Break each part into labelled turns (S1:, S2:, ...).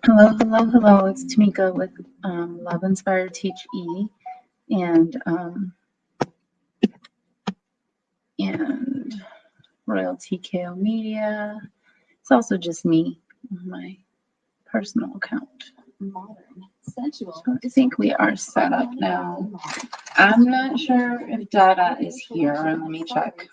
S1: Hello, hello, hello. It's TeMeka with Love Inspired Teach E and Royal TKO Media. It's also just me on my personal account.
S2: Modern, sensual.
S1: So I think we are set up now. I'm not sure if Dada is here. Let me check.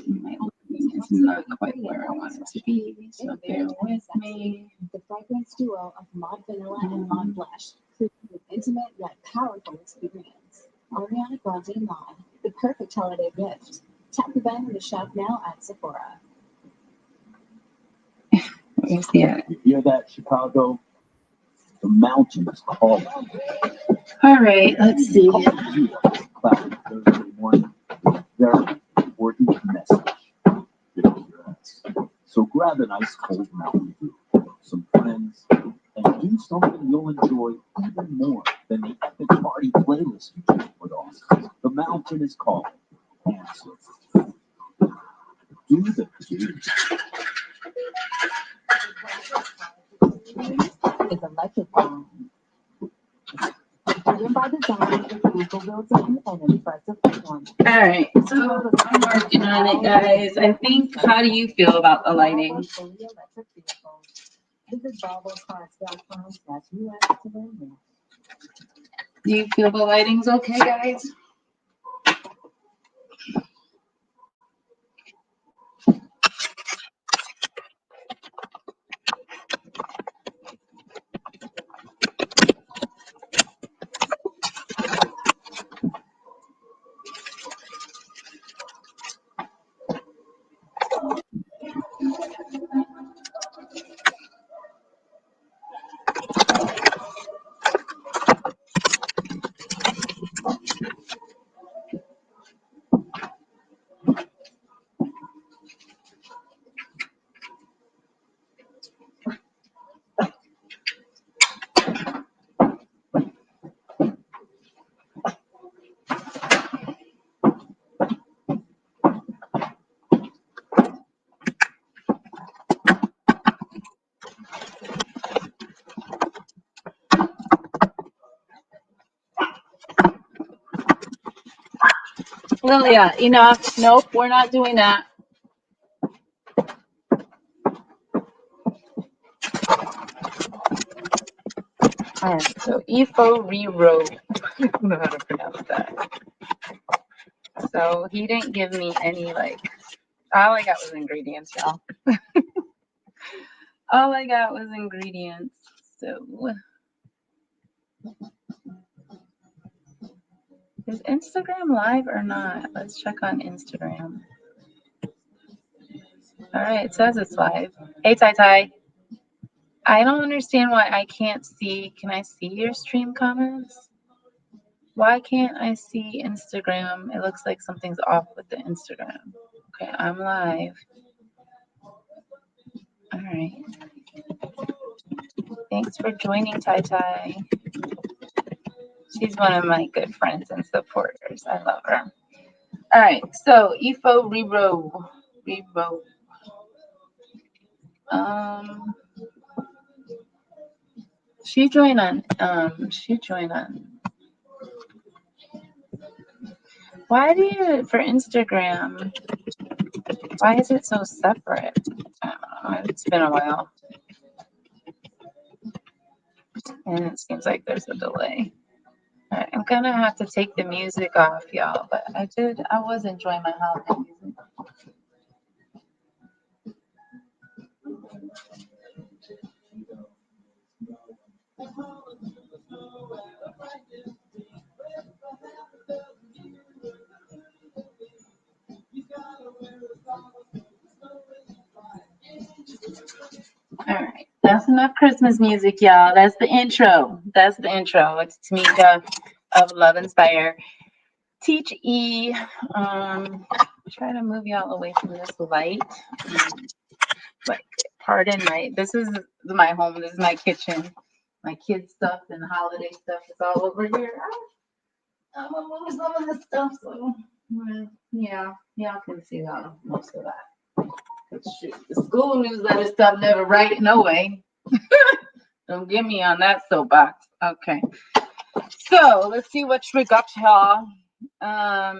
S1: My lighting is not quite where I want it to be, so bear with me.
S2: The fragrance duo of mod vanilla and mod blush, creating an intimate yet powerful experience. Ariana Grande Mod, the perfect holiday gift. Tap the banner to shop now at Sephora.
S1: Where's the at?
S3: You hear that, Chicago? The mountain is calling.
S1: All right, let's see.
S3: Cloudy Thursday morning. Very important message. So grab an ice cold Mountain Dew, some friends, and do something you'll enjoy even more than the epic party playlist you just put on. The mountain is calling. Answer. Do the do.
S2: Is electric bomb. Driven by design, vehicle built in and impressive performance.
S1: All right, so I'm working on it, guys. I think, how do you feel about the lighting?
S2: Visit BravoCars.com/US to learn more.
S1: Do you feel the lighting's okay, guys? Lilia, enough. Nope, we're not doing that. All right, so Efo Riro. I don't know how to pronounce that. So he didn't give me any, like, all I got was ingredients, y'all. All I got was ingredients. So is Instagram live or not? Let's check on Instagram. All right, it says it's live. Hey, Tai Tai. I don't understand why I can't see. Can I see your stream comments? Why can't I see Instagram? It looks like something's off with the Instagram. Okay, I'm live. All right. Thanks for joining, Tai Tai. She's one of my good friends and supporters. I love her. All right, so Efo Riro. She joined on. Why do you for Instagram? Why is it so separate? I don't know. It's been a while, and it seems like there's a delay. All right, I'm gonna have to take the music off, y'all. But I was enjoying my holiday music. All right, that's enough Christmas music, y'all. That's the intro. It's TeMeka of Love Inspire. Teach E. Try to move y'all away from this light. Like, pardon this is my home. This is my kitchen. My kids' stuff and holiday stuff is all over here. I'm gonna move some of this stuff, so yeah, y'all can see most of that. Shoot, the school newsletter stuff never right no way. Don't get me on that soapbox. Okay. So let's see what we got, y'all. I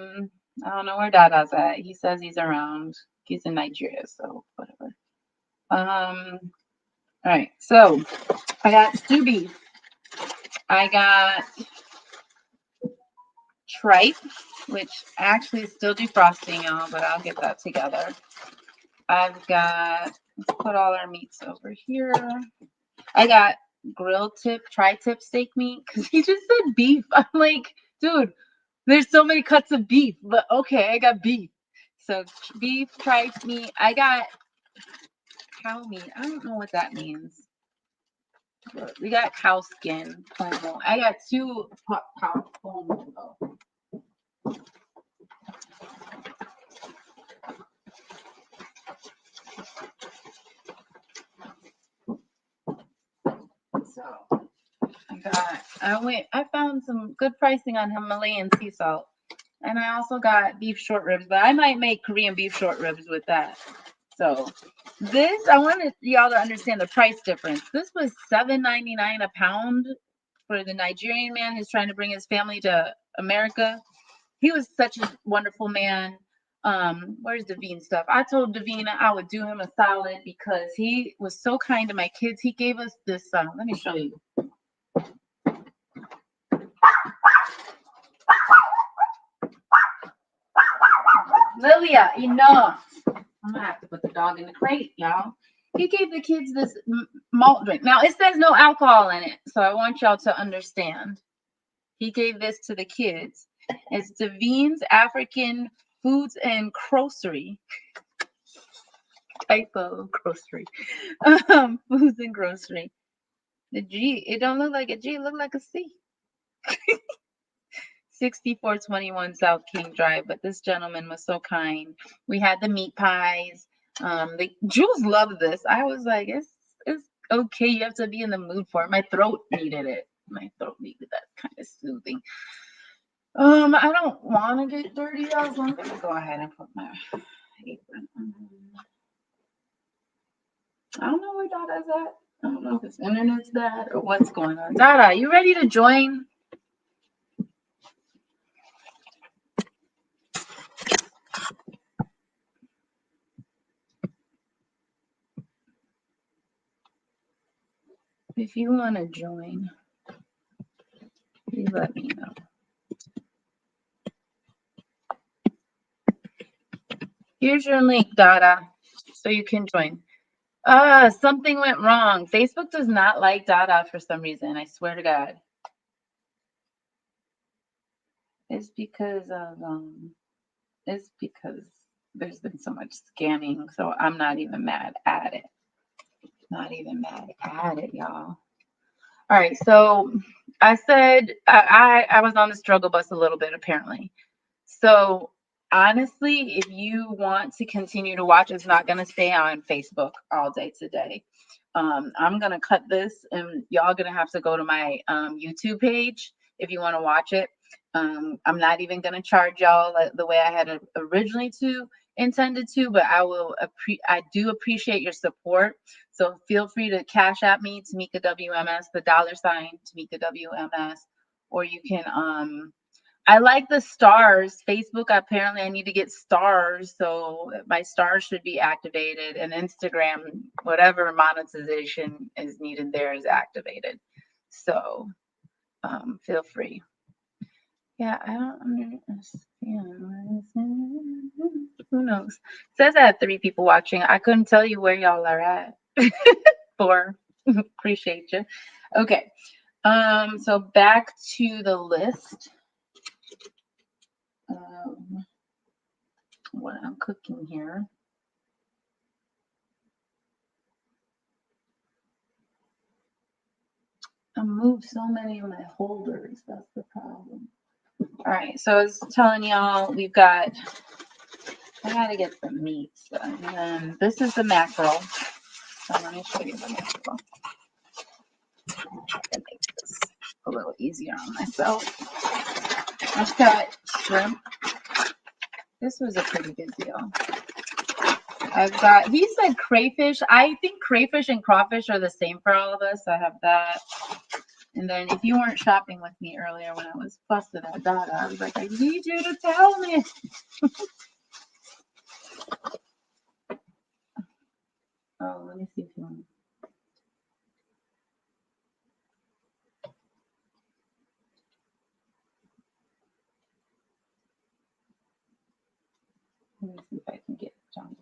S1: don't know where Dada's at. He says he's around. He's in Nigeria, so whatever. All right. So I got stew beef. I got tripe, which actually is still defrosting, y'all, but I'll get that together. I've got, let's put all our meats over here. I got grilled tri-tip steak meat because he just said beef. I'm like, dude, there's so many cuts of beef, but okay, I got beef. So beef, tripe meat. I got cow meat. I don't know what that means. But we got cow skin, ponmo. I got 2 pound ponmo though. So I found some good pricing on Himalayan sea salt. And I also got beef short ribs, but I might make Korean beef short ribs with that. So this, I wanted y'all to understand the price difference. This was $7.99 a pound for the Nigerian man who's trying to bring his family to America. He was such a wonderful man. Where's Davine stuff? I told Davina I would do him a solid because he was so kind to my kids. He gave us this, let me show you. Lilia, enough. I'm gonna have to put the dog in the crate, y'all. He gave the kids this malt drink. Now it says no alcohol in it, so I want y'all to understand. He gave this to the kids. It's Davine's African Foods and Grocery. Typo grocery. Foods and Grocery. The G, it don't look like a G, it look like a C. 6421 South King Drive, but this gentleman was so kind. We had the meat pies. Jules loved this. I was like, it's okay. You have to be in the mood for it. My throat needed it. My throat needed that kind of soothing. I don't want to get dirty, y'all, so I'm gonna go ahead and put my apron on. I don't know where Dada's at. I don't know if his internet's bad or what's going on. Dada, you ready to join? If you want to join, you let me know. Here's your link, Dada, so you can join. Something went wrong. Facebook does not like Dada for some reason. I swear to God. It's because there's been so much scamming. So I'm not even mad at it. Not even mad at it, y'all. All right, so I said I was on the struggle bus a little bit apparently. So honestly, if you want to continue to watch, it's not gonna stay on Facebook all day today. I'm gonna cut this, and y'all gonna have to go to my YouTube page if you want to watch it. I'm not even gonna charge y'all the way I had originally intended to, but I do appreciate your support. So feel free to cash at me, TeMeka WMS, the $sign TeMeka WMS, or you can I like the stars. Facebook, apparently I need to get stars, so my stars should be activated, and Instagram, whatever monetization is needed there is activated. So feel free. Yeah, I don't understand. Who knows? It says I had 3 people watching. I couldn't tell you where y'all are at. 4. Appreciate you. Okay. So back to the list. What I'm cooking here. I moved so many of my holders. That's the problem. All right, so I was telling y'all I gotta get the meats. And then this is the mackerel. So let me show you the mackerel. To make this a little easier on myself. I've got shrimp. This was a pretty good deal. I've got, he said crayfish. I think crayfish and crawfish are the same for all of us. I have that. And then if you weren't shopping with me earlier when I was fussing at Dada, I was like, I need you to tell me. Oh, let me see if you want. Let me see if I can get John.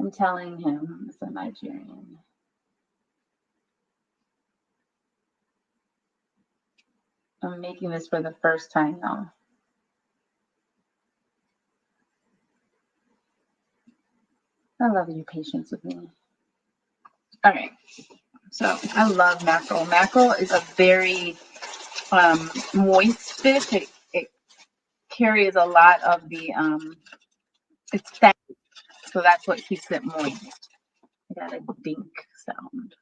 S1: I'm telling him it's a Nigerian. I'm making this for the first time now. I love your patience with me. All right. So I love mackerel. Mackerel is a very moist fish. It carries a lot of the it's fat, so that's what keeps it moist. I got a dink sound.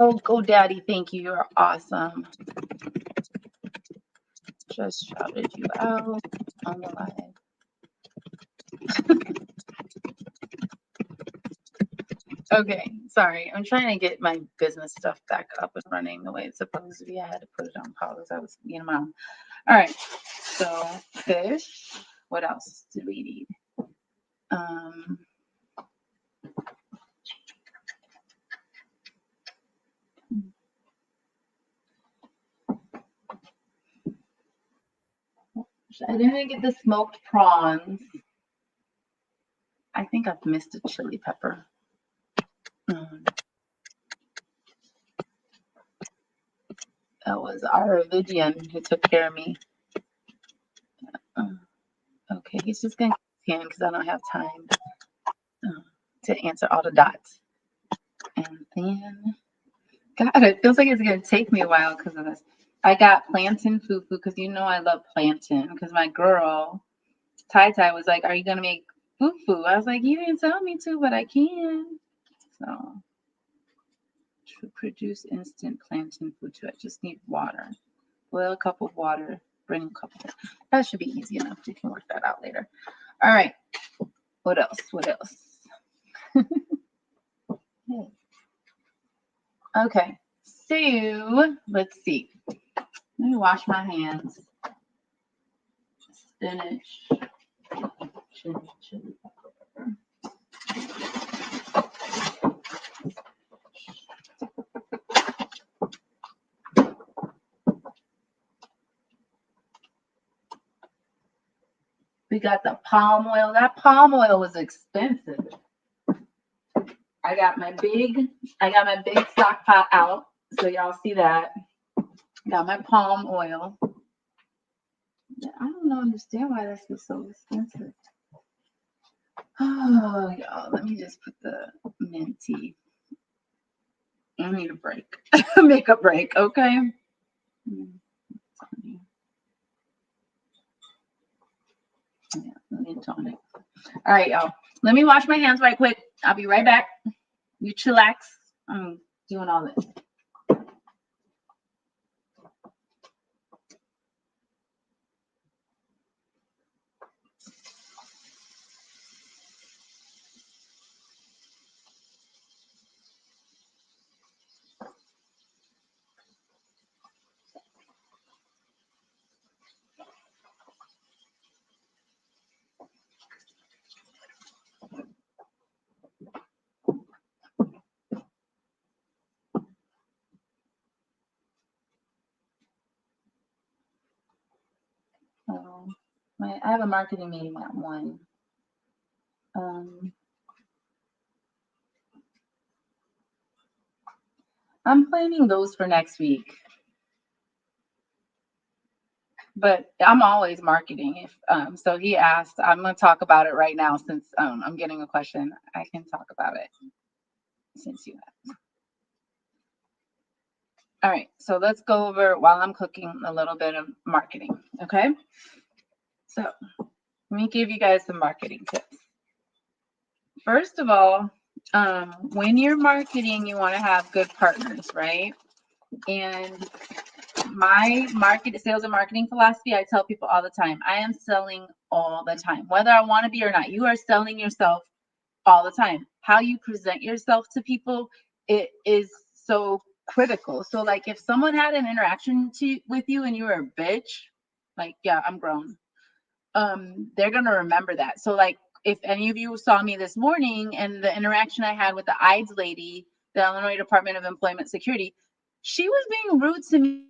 S1: Oh, go daddy, thank you. You're awesome. Just shouted you out on the live. Okay, sorry. I'm trying to get my business stuff back up and running the way it's supposed to be. I had to put it on pause. I was being a mom. All right, so fish. What else did we need? I didn't get the smoked prawns. I think I've missed a chili pepper. That was our Vivian who took care of me. Okay, he's just gonna scan because I don't have time to answer all the dots. And then, God, it feels like it's gonna take me a while because of this. I got plantain fufu because you know I love plantain because my girl Tai was like, "Are you gonna make fufu?" I was like, "You didn't tell me to, but I can." So to produce instant plantain fufu, I just need water. Boil a cup of water. Bring a cup of. That should be easy enough. We can work that out later. All right. What else? What else? Okay. So let's see. Let me wash my hands. Spinach. Chili pepper. We got the palm oil. That palm oil was expensive. I got my big stock pot out, so y'all see that. Got my palm oil. I don't understand why this was so expensive. Oh, y'all, let me just put the mint tea. I need a break. Make a break, okay? Yeah, mint tonic. All right, y'all. Let me wash my hands right quick. I'll be right back. You chillax. I'm doing all this. I have a marketing meeting at 1. I'm planning those for next week. But I'm always marketing. If so he asked, I'm going to talk about it right now since I'm getting a question. I can talk about it since you asked. All right, so let's go over while I'm cooking a little bit of marketing, okay? So let me give you guys some marketing tips. First of all, when you're marketing, you want to have good partners, right? And my sales and marketing philosophy, I tell people all the time, I am selling all the time, whether I want to be or not. You are selling yourself all the time. How you present yourself to people, it is so critical. So like if someone had an interaction with you and you were a bitch, like, yeah, I'm grown. They're gonna remember that. So like if any of you saw me this morning and the interaction I had with the IDES lady, the Illinois Department of Employment Security, she was being rude to me.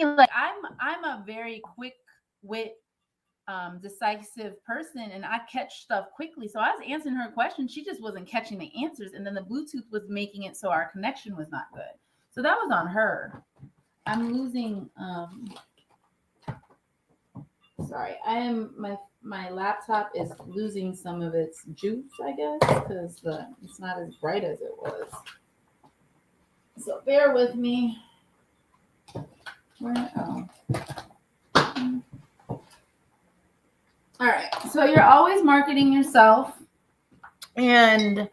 S1: Like I'm a very quick wit, decisive person, and I catch stuff quickly. So I was answering her question. She just wasn't catching the answers. And then the Bluetooth was making it so our connection was not good. So that was on her. I'm losing, sorry, my laptop is losing some of its juice, I guess, because it's not as bright as it was. So bear with me. All right, so you're always marketing yourself, and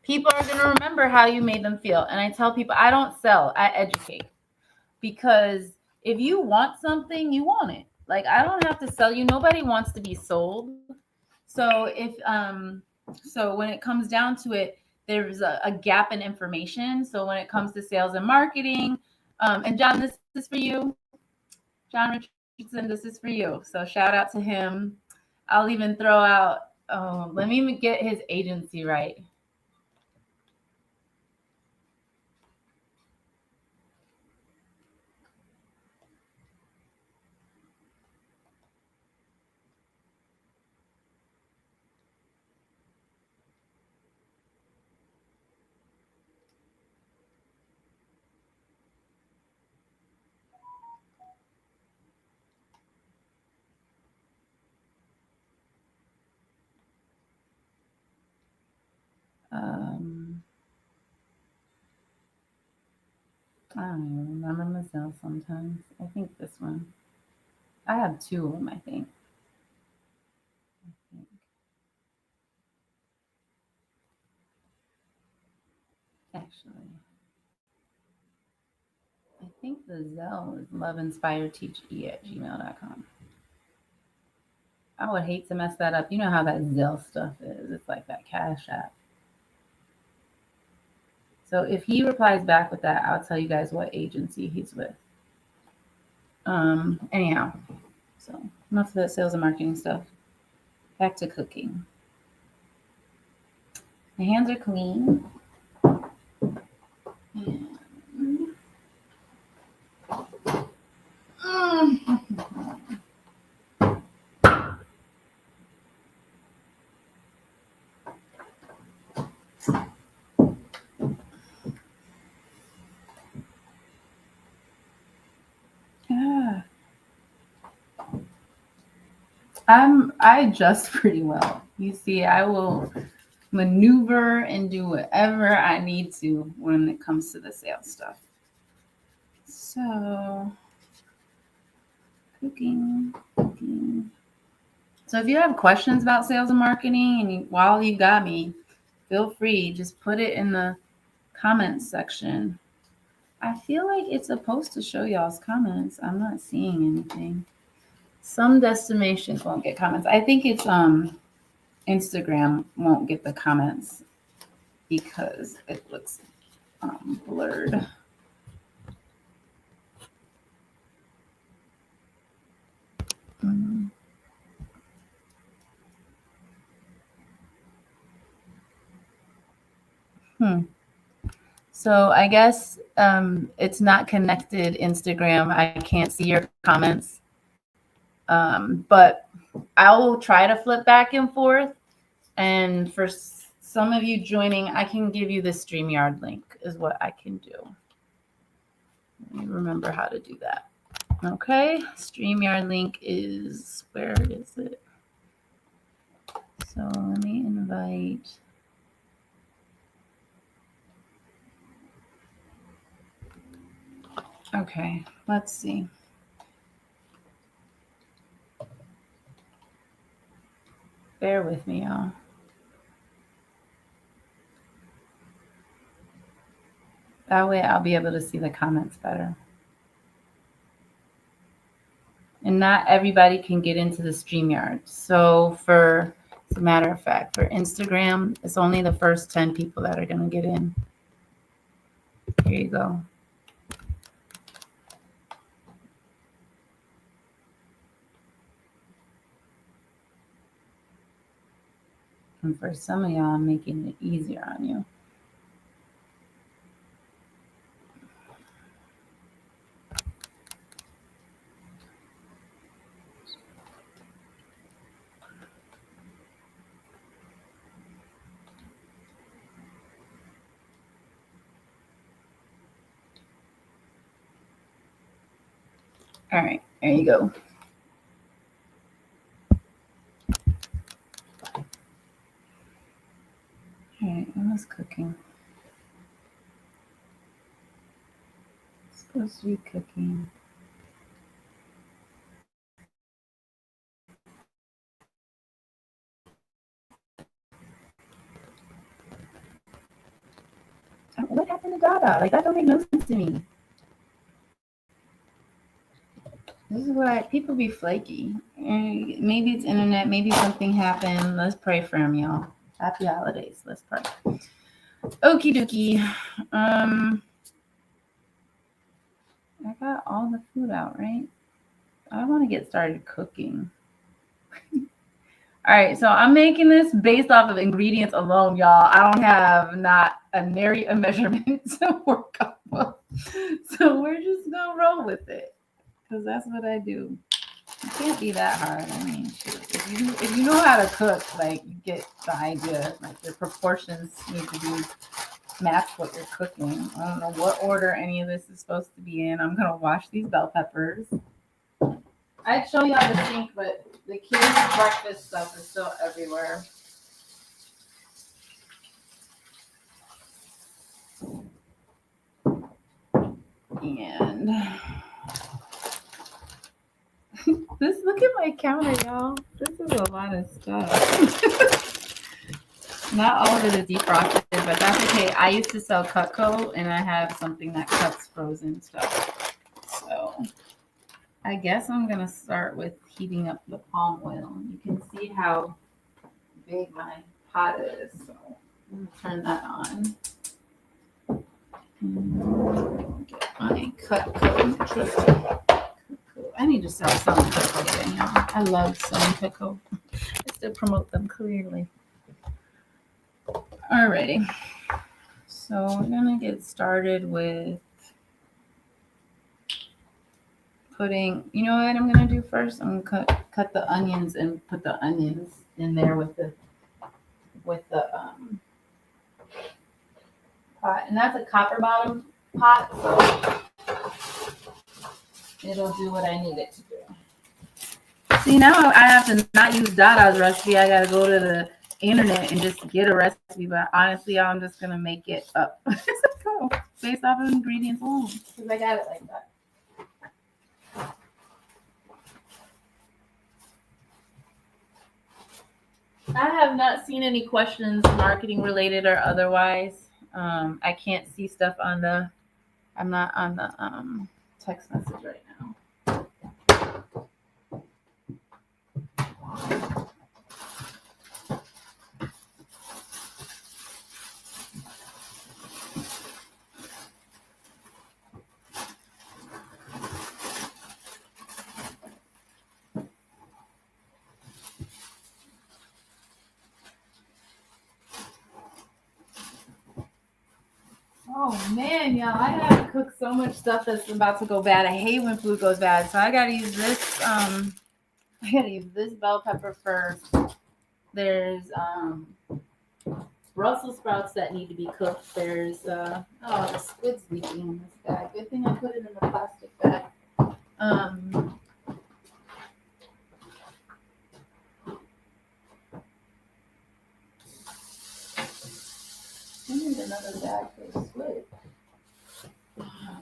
S1: people are going to remember how you made them feel. And I tell people, I don't sell, I educate. Because if you want something, you want it. Like, I don't have to sell you. Nobody wants to be sold. So so when it comes down to it, there's a gap in information. So when it comes to sales and marketing, and John, this is for you. John Richardson, this is for you. So shout out to him. I'll even throw out, let me get his agency right. I don't even remember myself sometimes. I think this one. I have two of them, I think. Actually, I think the Zelle is loveinspireteache@gmail.com. I would hate to mess that up. You know how that Zelle stuff is. It's like that Cash App. So if he replies back with that, I'll tell you guys what agency he's with. Anyhow, so enough of that sales and marketing stuff. Back to cooking. My hands are clean. I adjust pretty well. You see, I will maneuver and do whatever I need to when it comes to the sales stuff. So, cooking. So if you have questions about sales and marketing, and while you got me, feel free, just put it in the comments section. I feel like it's supposed to show y'all's comments. I'm not seeing anything. Some destinations won't get comments. I think it's Instagram won't get the comments because it looks blurred. So I guess it's not connected Instagram. I can't see your comments. But I will try to flip back and forth. And for some of you joining, I can give you the StreamYard link is what I can do. Let me remember how to do that. Okay, StreamYard link is, where is it? So let me invite. Okay, let's see. Bear with me, y'all. That way I'll be able to see the comments better. And not everybody can get into the StreamYard. So as a matter of fact, for Instagram, it's only the first 10 people that are going to get in. Here you go. And for some of y'all, I'm making it easier on you. All right, there you go. All right, I was cooking. It's supposed to be cooking. What happened to Dada? Like, that don't make no sense to me. This is why people be flaky. Maybe it's internet. Maybe something happened. Let's pray for him, y'all. Happy holidays. Let's pray. Okie dokie. I got all the food out, right? I want to get started cooking. All right, so I'm making this based off of ingredients alone, y'all. I don't have not a nary a measurement to work off of. So we're just gonna roll with it, because that's what I do. It can't be that hard. I mean, if you know how to cook, like, you get the idea. Like, your proportions need to be match what you're cooking. I don't know what order any of this is supposed to be in. I'm gonna wash these bell peppers. I'd show y'all the sink, but the kids' breakfast stuff is still everywhere. And this, look at my counter, y'all. This is a lot of stuff. Not all of it is defrosted, but that's okay. I used to sell Cutco, and I have something that cuts frozen stuff. So I guess I'm going to start with heating up the palm oil. You can see how big my pot is. So I'm going to turn that on. And get my Cutco. I need to sell some Cutco again, y'all. I love selling Cutco. I still promote them clearly. Alrighty. So we're going to get started with putting, you know what I'm going to do first? I'm going to cut the onions and put the onions in there with the pot. And that's a copper bottom pot, so it'll do what I need it to do. See, now I have to not use Dada's recipe. I got to go to the internet and just get a recipe, but honestly, I'm just going to make it up based off of ingredients alone, because I got it like that. I have not seen any questions, marketing related or otherwise. I can't see stuff on the, I'm not on the text message right now. Oh man, y'all, I have to cook so much stuff that's about to go bad. I hate when food goes bad. So I gotta use this bell pepper first. There's Brussels sprouts that need to be cooked. There's the squid's leaking in this bag. Good thing I put it in the plastic bag. I need another bag for the squid.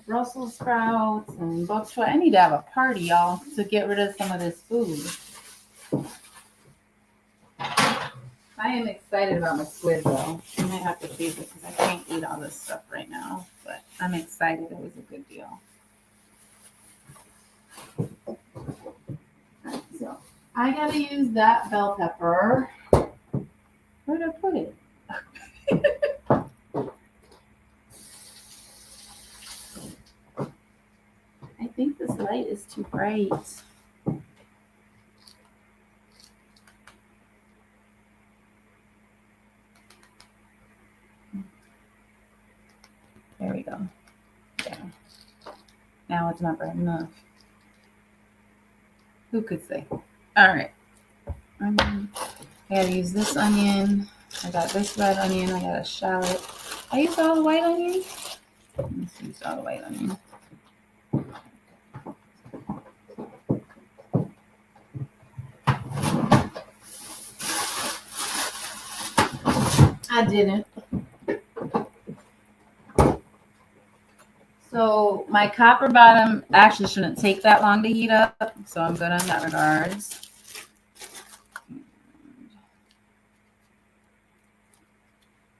S1: Brussels Brussels sprouts and bok choy. I need to have a party, y'all, to get rid of some of this food. I am excited about my squid, though. I might have to freeze it because I can't eat all this stuff right now. But I'm excited. It was a good deal. Alright, so I gotta use that bell pepper. Where did I put it? I think this light is too bright. There we go. Yeah. Now it's not bright enough. Who could say? All right. I gotta use this onion. I got this red onion. I got a shallot. I used all the white onion. Let's use all the white onion. I didn't. So my copper bottom actually shouldn't take that long to heat up. So I'm good on that regards.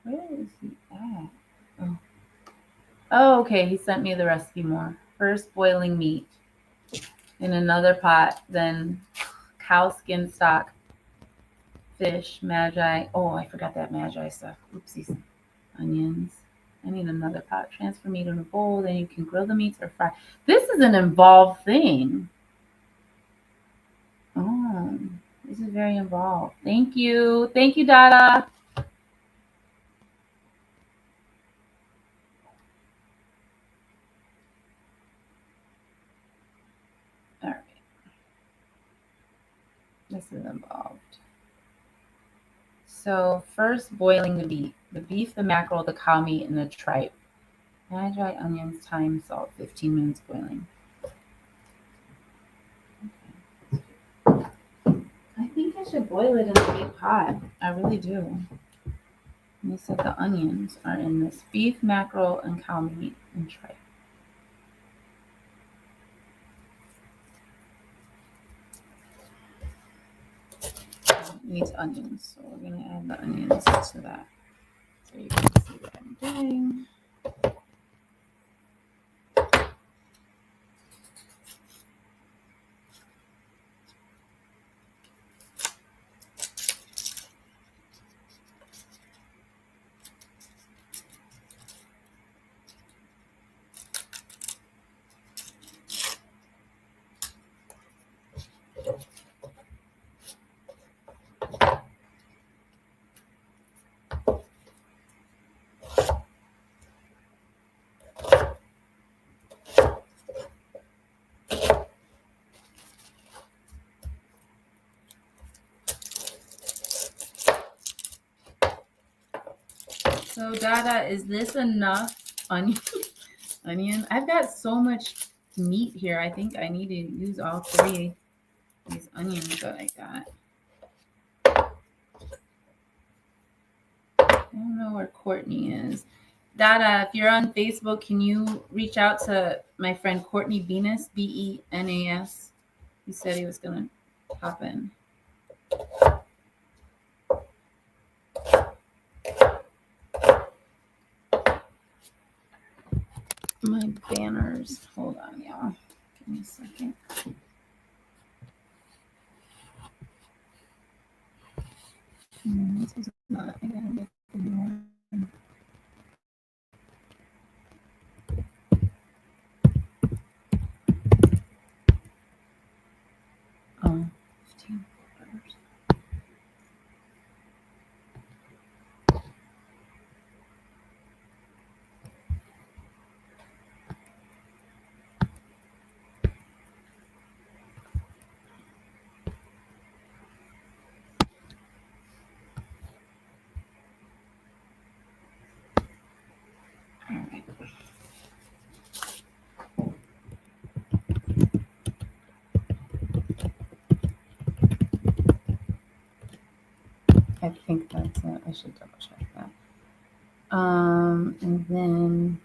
S1: Where is he at? Oh, okay. He sent me the recipe more. First, boiling meat in another pot, then cow skin stock, fish, magi. Oh, I forgot that magi stuff. Oopsies. Onions. I need another pot. Transfer meat in a bowl. Then you can grill the meats or fry. This is an involved thing. Oh, this is very involved. Thank you. Thank you, Dada. All right. This is involved. So first, boiling the beef. The beef, the mackerel, the cow meat, and the tripe. Magi, onions, thyme, salt. 15 minutes boiling. Okay. I think I should boil it in a big pot. I really do. And they said the onions are in this beef, mackerel, and cow meat and tripe. It needs onions, so we're gonna add the onions to that. So you can see what I'm doing. So Dada, is this enough onion? I've got so much meat here. I think I need to use all three of these onions that I got. I don't know where Courtney is. Dada, if you're on Facebook, can you reach out to my friend Courtney Benas, Benas? He said he was going to pop in. My banners. Hold on, y'all. Give me a second. This is not. I gotta make the new one. Oh, 15 letters. All right. I think that's it. I should double check that. And then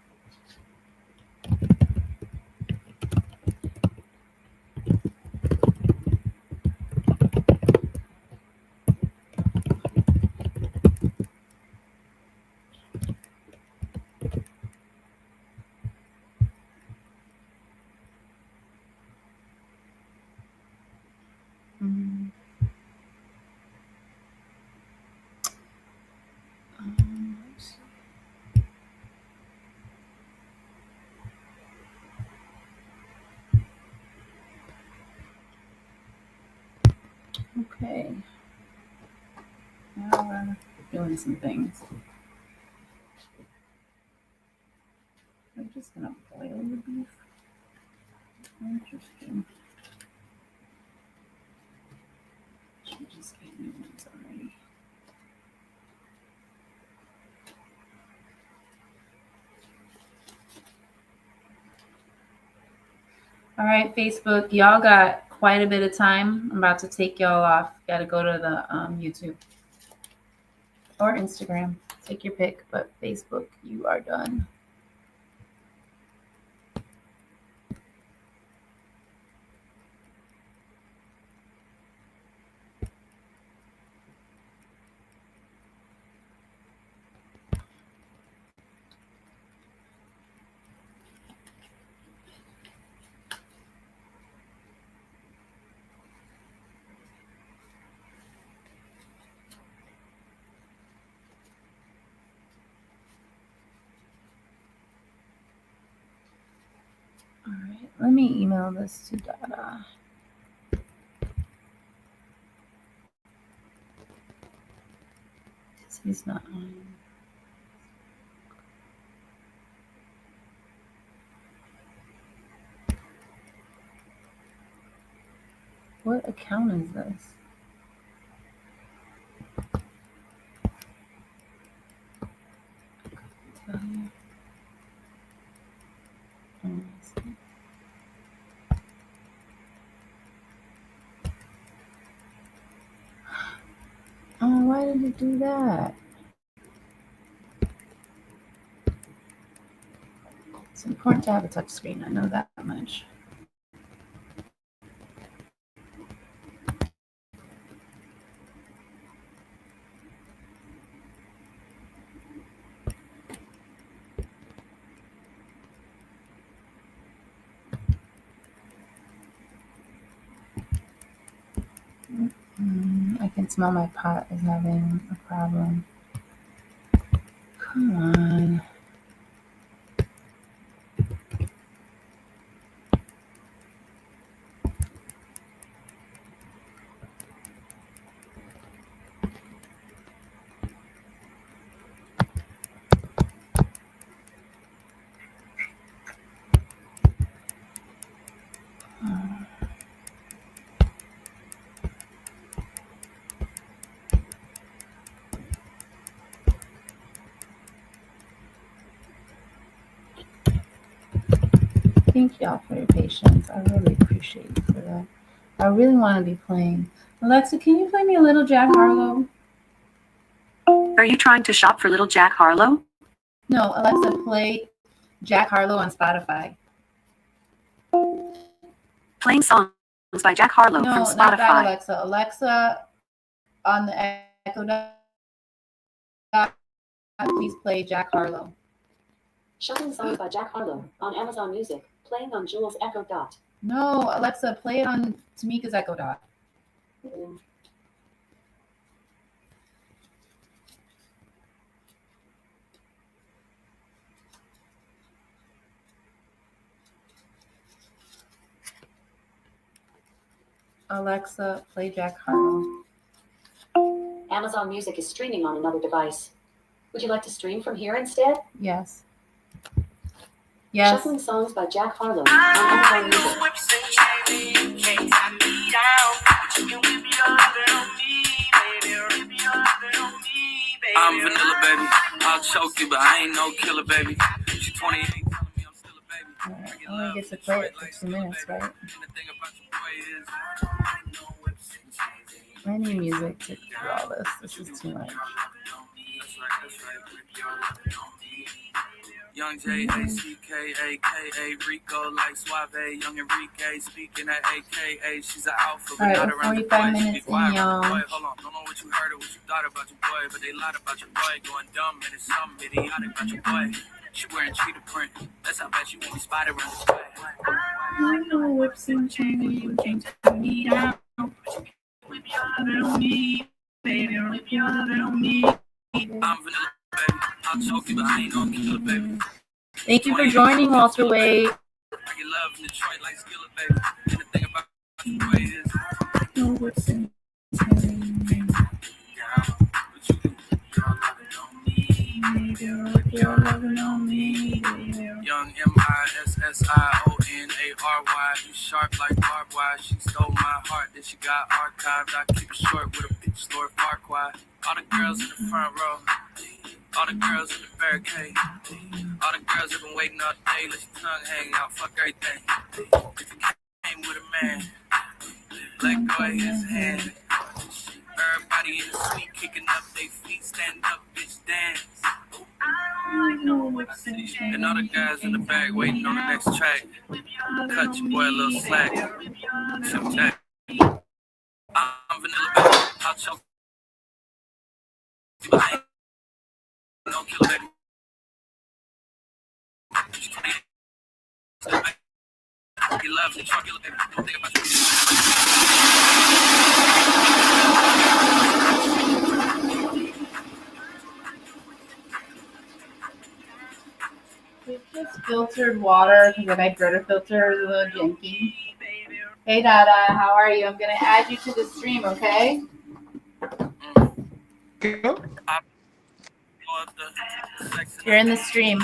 S1: Okay. Now we're doing some things. I'm just gonna boil the beef. Interesting. She just gave me ones already. All right, Facebook, y'all got quite a bit of time. I'm about to take y'all off. Got to go to the YouTube or Instagram. Take your pick, but Facebook, you are done. All right, let me email this to Dada. He's not on. What account is this? Thyme. Oh, why did it do that? It's important to have a touch screen. I know that much. I can smell my pot is having a problem. Come on. Thank y'all for your patience. I really appreciate you for that. I really want to be playing. Alexa, can you play me a little Jack Harlow?
S4: Are you trying to shop for little Jack Harlow?
S1: No, Alexa, play Jack Harlow on Spotify.
S4: Playing songs by Jack Harlow
S1: No,
S4: from
S1: not that
S4: Spotify.
S1: Alexa. Alexa, on the Echo Dot, please play Jack Harlow.
S2: Shuffling songs by Jack Harlow on Amazon Music, playing on Jules' Echo Dot.
S1: No, Alexa, play it on TeMeka's Echo Dot. Alexa, play Jack Harlow.
S2: Amazon Music is streaming on another device. Would you like to stream from here instead?
S1: Yes. Yes.
S2: Shuffling songs by Jack Harlow on Amazon Music.
S5: I'm vanilla, baby. I'll choke you, but I ain't no killer, baby. She's 28, telling me I'm still a baby.
S1: All right, I only get to play it for 2 minutes, right? I need music to do all this. This is too much.
S5: Young J-A-C-K-A-K-A Rico like Suave, young Enrique speaking at AKA. She's an alpha, but
S1: All right,
S5: not
S1: we're
S5: around the
S1: 45
S5: boy. She be
S1: minutes in,
S5: quiet around
S1: y'all.
S5: the boy. Hold on, don't know what you heard or what you thought about your boy, but they lied about your boy. Going dumb and it's something idiotic about your boy. She wearing cheetah print. That's how bad she won't be spotted around the boy.
S1: I know whips and chains, you can't take me down. Whip your lovin' on me, baby, whip your lovin' on me.
S5: I'm vanilla, baby. I'll choke you, but I ain't no killer, baby.
S1: Thank you for joining, Walter Wade.
S5: I get love in Detroit like Skillet, baby. And the thing about your boy is,
S1: I know whips and
S5: Young MISSIONARY, you sharp like barbed wire. She stole my heart, then she got archived. I keep it short with a bitch, Lord Farquaad. All the girls in the front row, all the girls in the barricade, all the girls have been waiting all day. Let your tongue hang out, fuck everything. If you came with a man, let go of his hand. Everybody in the suite kicking up their feet, stand up, bitch, dance. And all the guys in the back waiting on the next track. Cut your boy a little slack. Some jack. I'm vanilla, I'll choke. But I ain't no killer, baby. He loves the chocolate, baby. Don't think about
S1: It's just filtered water because my Brita filter is a little janky. Hey Dada, how are you? I'm gonna add you to the stream, okay? You're in the stream.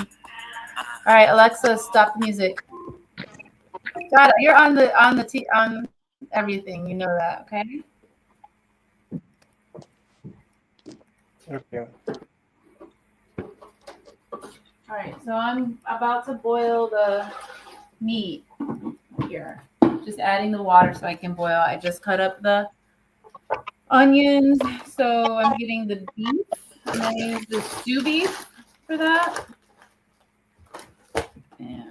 S1: All right, Alexa, stop the music. Dada, you're on everything. You know that, okay?
S6: Okay.
S1: All right, so I'm about to boil the meat here. Just adding the water so I can boil. I just cut up the onions, so I'm getting the beef, and I use the stew beef for that. And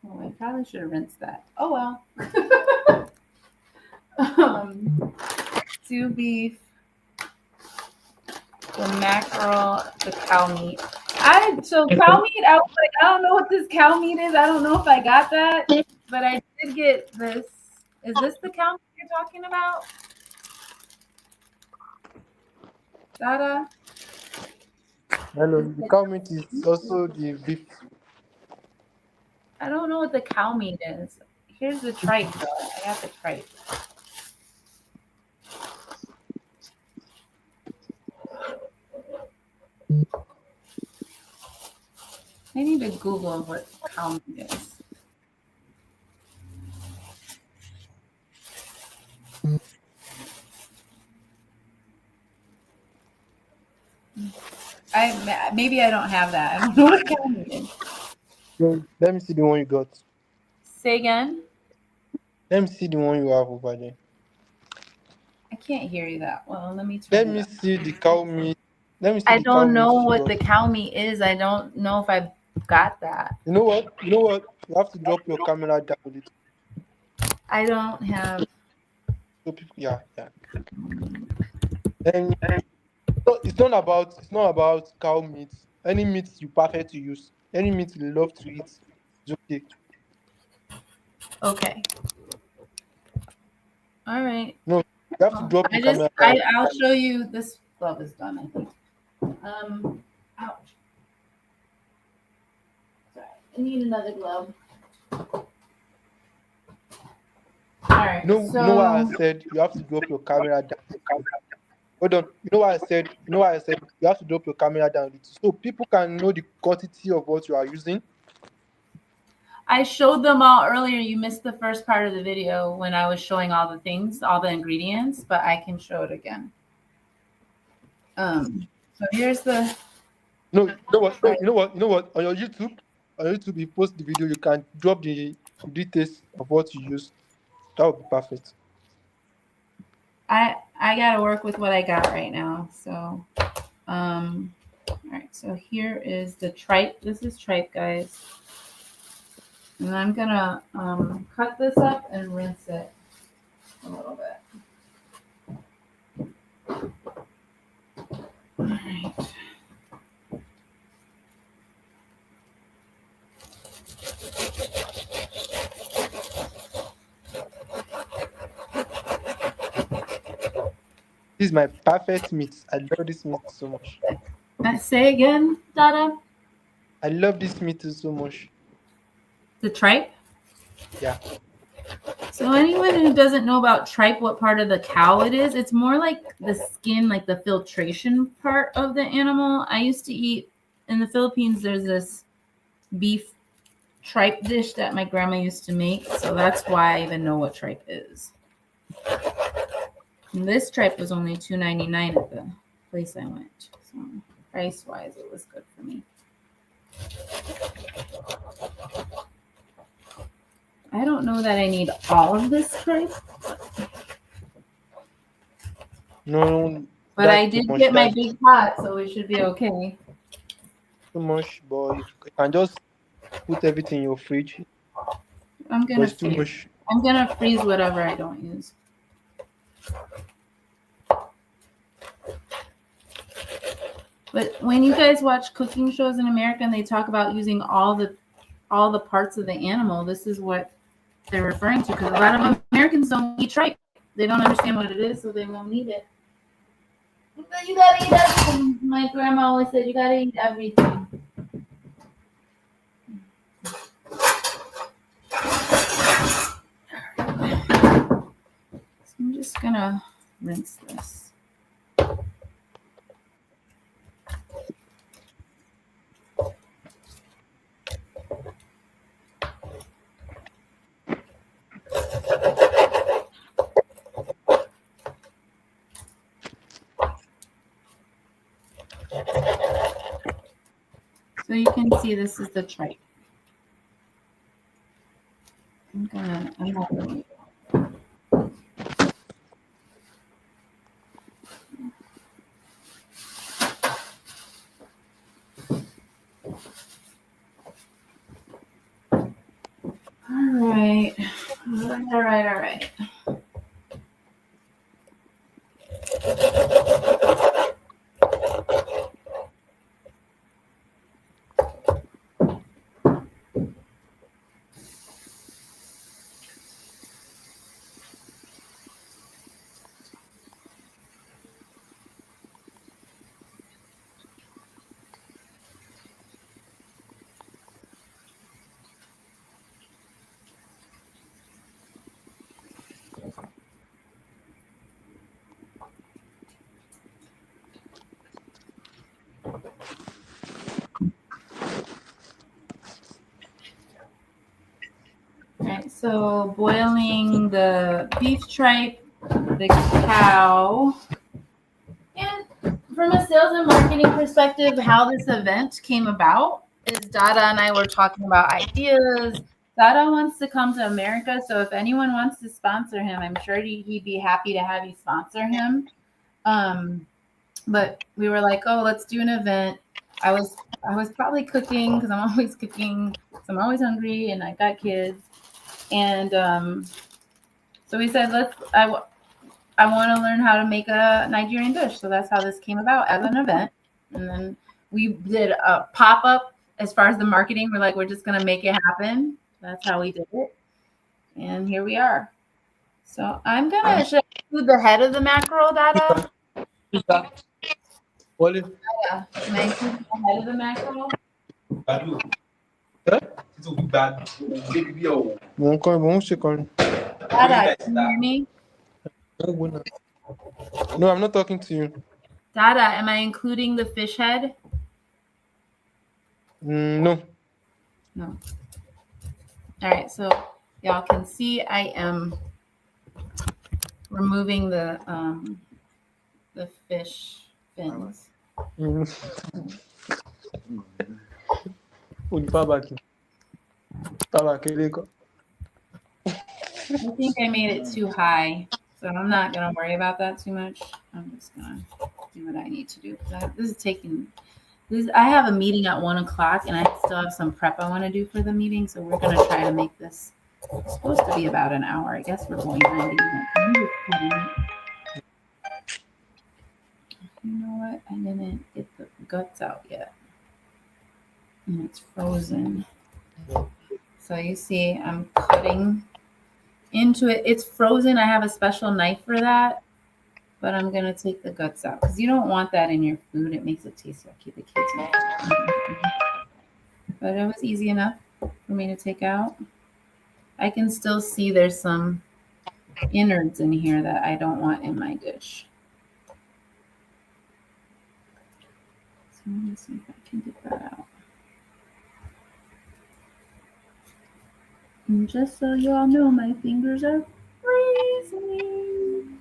S1: oh, I probably should have rinsed that. Oh well. Stew beef, the mackerel, the cow meat. So cow meat, I was like, I don't know what this cow meat is. I don't know if I got that, but I did get this. Is this the cow meat you're talking about? Dada?
S6: Hello, the cow meat is also the beef.
S1: I don't know what the cow meat is. Here's the tripe, though. I got the tripe. I need to Google what cow meat is. Maybe I don't have that. I don't know what cow meat is.
S6: Let me see the one you got.
S1: Say again?
S6: Let me see the one you have over there.
S1: I can't hear you that well. Let me
S6: Let
S1: turn
S6: me
S1: it up.
S6: see the cow meat. Let me see
S1: I
S6: the cow
S1: don't know
S6: meat.
S1: what the cow meat is. I don't know if I've got that.
S6: You know what? You have to drop your camera down a little.
S1: I don't have.
S6: So people, yeah. And it's not about cow meat. Any meat you prefer to use, any meat you love to eat, it's okay.
S1: Okay. All right.
S6: No, you have to drop your camera down.
S1: I'll show you. This glove is done, I think. Ouch. Sorry. I need another glove. All right.
S6: You know why I said you have to drop your camera down. Hold on. You know why I said you have to drop your camera down a little so people can know the quantity of what you are using.
S1: I showed them all earlier. You missed the first part of the video when I was showing all the things, all the ingredients, but I can show it again. So here's the.
S6: No, you know what? On your YouTube, you post the video. You can drop the details of what you use. That would be perfect.
S1: I gotta work with what I got right now. So, all right. So here is the tripe. This is tripe, guys. And I'm gonna cut this up and rinse it a little bit. All right.
S6: This is my perfect meat. I love this meat so much.
S1: Say again, Dada.
S6: I love this meat so much.
S1: The tripe?
S6: Yeah.
S1: So anyone who doesn't know about tripe, what part of the cow it is, it's more like the skin, like the filtration part of the animal. I used to eat in the Philippines. There's this beef tripe dish that my grandma used to make, so that's why I even know what tripe is. And this tripe was only $2.99 at the place I went, so price-wise, it was good for me. I don't know that I need all of this tripe,
S6: No,
S1: but I
S6: that's too
S1: did
S6: much.
S1: get my
S6: That's
S1: big pot, so it should be okay.
S6: too much, but you can just put everything in your fridge.
S1: I'm
S6: But
S1: gonna
S6: it's too
S1: freeze.
S6: much.
S1: I'm gonna freeze whatever I don't use. But when you guys watch cooking shows in America and they talk about using all the parts of the animal, this is what they're referring to, because a lot of Americans don't eat tripe. They don't understand what it is, so they won't eat it. But you gotta eat everything. My grandma always said you gotta eat everything. So I'm just gonna rinse this. So you can see this is the tripe. I'm not gonna. All right. All right, so boiling the beef tripe, the cow, and from a sales and marketing perspective, how this event came about is Dada and I were talking about ideas. Dada wants to come to America, so if anyone wants to sponsor him, I'm sure he'd be happy to have you sponsor him. But we were like, oh, let's do an event. I was probably cooking because I'm always cooking. So I'm always hungry and I got kids. And so we said, I want to learn how to make a Nigerian dish. So that's how this came about as an event. And then we did a pop-up as far as the marketing. We're like, we're just going to make it happen. That's how we did it. And here we are. So I'm going to show you the head of the mackerel, Dada.
S6: Olive.
S1: Yeah. Can I include the head of the mackerel?
S6: One second.
S1: Dada, can you hear me?
S6: No, I'm not talking to you.
S1: Dada, am I including the fish head?
S6: No.
S1: No. All right, so y'all can see I am removing the fish fins. I think I made it too high, so I'm not gonna worry about that too much. I'm just gonna do what I need to do. This is taking. I have a meeting at 1:00, and I still have some prep I want to do for the meeting. So we're gonna try to make this. It's supposed to be about an hour. I guess we're going 90 minutes. You know what? I didn't get the guts out yet, and it's frozen. So you see, I'm cutting into it. It's frozen. I have a special knife for that, but I'm gonna take the guts out because you don't want that in your food. It makes it taste yucky. The kids make. But it was easy enough for me to take out. I can still see there's some innards in here that I don't want in my dish. So let me see if I can get that out. And just so you all know, my fingers are freezing.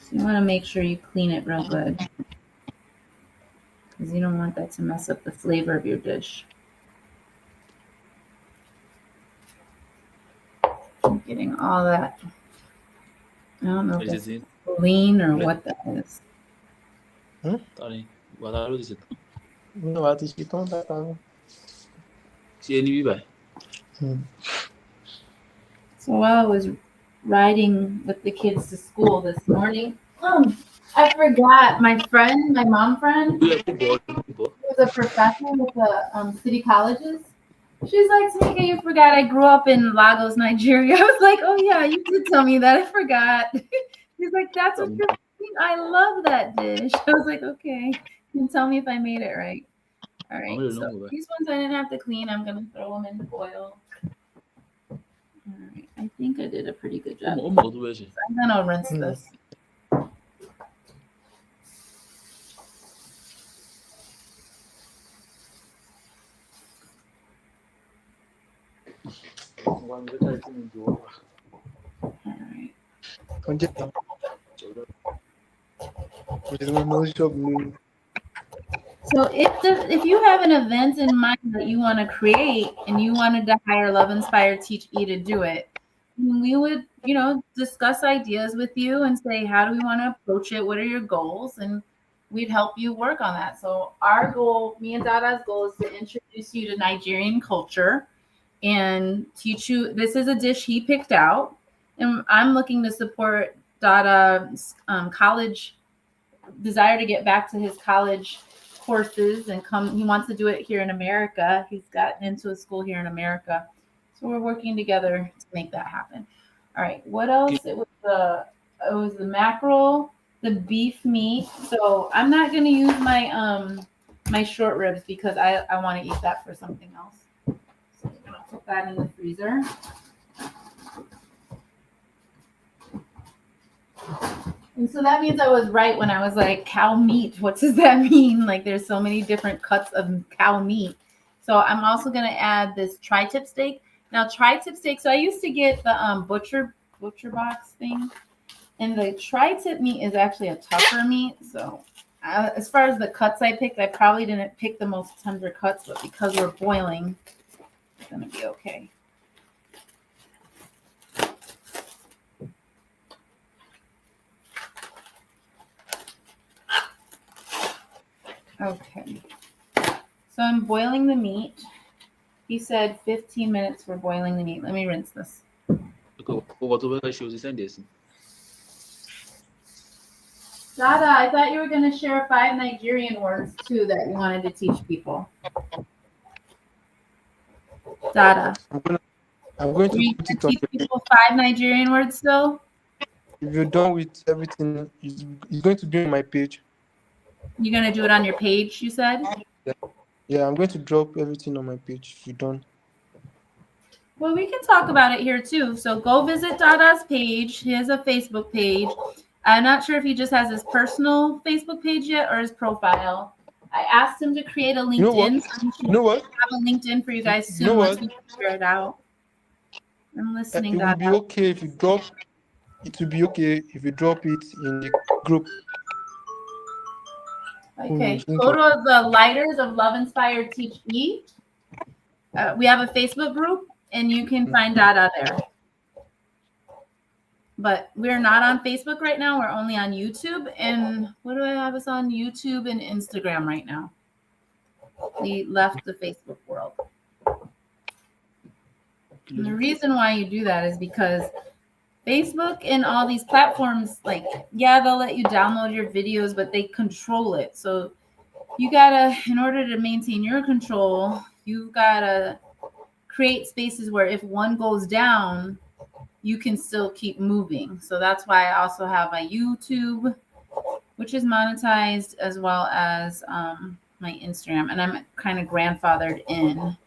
S1: So you want to make sure you clean it real good, because you don't want that to mess up the flavor of your dish. I'm getting all that. I don't know if
S7: What is
S1: it's
S7: it?
S1: lean or what that is.
S7: Tony, what are you doing?
S6: No, what is it on that?
S7: See any by?
S1: So while I was riding with the kids to school this morning, I forgot my friend, my mom friend, who's a professor with the city colleges. She's like, Tamika, you forgot I grew up in Lagos, Nigeria. I was like, oh yeah, you did tell me that. I forgot. She's like, that's what you're eating. I love that dish. I was like, okay. You can tell me if I made it right. All right. So these ones I didn't have to clean. I'm gonna throw them in the boil. All right. I think I did a pretty good job. I'm gonna rinse this. All right. So if you have an event in mind that you want to create and you wanted to hire Love Inspire Teach E to do it, we would, discuss ideas with you and say, how do we want to approach it? What are your goals? And we'd help you work on that. So our goal, me and Dada's goal, is to introduce you to Nigerian culture and teach you. This is a dish he picked out, and I'm looking to support Dada's college desire to get back to his college courses and come. He wants to do it here in America. He's gotten into a school here in America, so we're working together to make that happen. All right, what else? It was the mackerel, the beef meat. So I'm not going to use my my short ribs because I want to eat that for something else. So I'm going to put that in the freezer. And so that means I was right when I was like, cow meat. What does that mean? Like, there's so many different cuts of cow meat. So I'm also going to add this tri-tip steak. Now, tri-tip steak. So I used to get the butcher box thing, and the tri-tip meat is actually a tougher meat. So as far as the cuts I picked, I probably didn't pick the most tender cuts, but because we're boiling, it's going to be okay. Okay, so I'm boiling the meat. He said 15 minutes for boiling the meat. Let me rinse this. Dada, I thought you were going to share 5 Nigerian words too that you wanted to teach people. Dada.
S6: I'm going to
S1: teach people 5 Nigerian words still?
S6: If you're done with everything, it's going to be on my page.
S1: You're going to do it on your page, you said?
S6: Yeah, I'm going to drop everything on my page if you're done.
S1: Well, we can talk about it here too. So go visit Dada's page. He has a Facebook page. I'm not sure if he just has his personal Facebook page yet or his profile. I asked him to create a LinkedIn.
S6: You know what?
S1: Have a LinkedIn for you guys soon.
S6: You know what?
S1: Once we figure it out. I'm listening.
S6: It would be okay if you drop. It would be okay if you drop it in the group.
S1: Okay, go to the Lighters of Love Inspired Teach E. We have a Facebook group, and you can find Dada there. But we're not on Facebook right now. We're only on YouTube. And what do I have us on? YouTube and Instagram right now. We left the Facebook world. And the reason why you do that is because Facebook and all these platforms, like, yeah, they'll let you download your videos, but they control it. So you gotta, in order to maintain your control, you gotta create spaces where if one goes down, you can still keep moving. So that's why I also have my YouTube, which is monetized, as well as my Instagram, and I'm kind of grandfathered in